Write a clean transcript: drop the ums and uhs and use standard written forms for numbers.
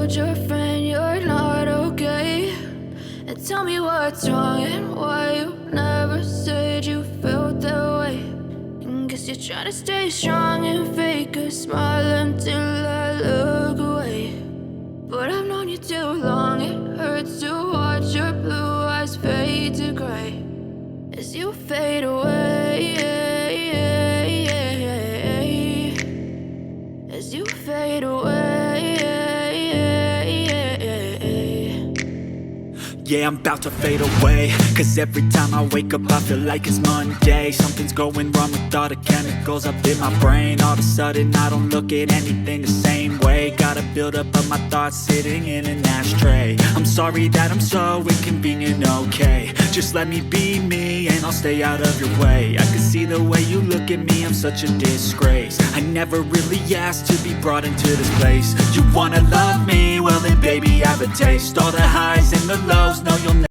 told your friend you're not okay, and tell me what's wrong and why you never said you felt that way. And guess you're trying to stay strong and fake a smile until I look away. But I've known you too long, it hurts to watch your blue eyes fade to gray as you fade away, as you fade away. Yeah, I'm about to fade away, cause every time I wake up I feel like it's Monday. Something's going wrong with all the chemicals up in my brain. All of a sudden I don't look at anything the same way. Gotta build up of my thoughts sitting in an ashtray. I'm sorry that I'm so inconvenient, okay. Just let me be me and I'll stay out of your way. I can see the way you look at me, I'm such a disgrace. I never really asked to be brought into this place. You wanna love me? Well then baby, have a taste. All the highs and the lows, no you'll never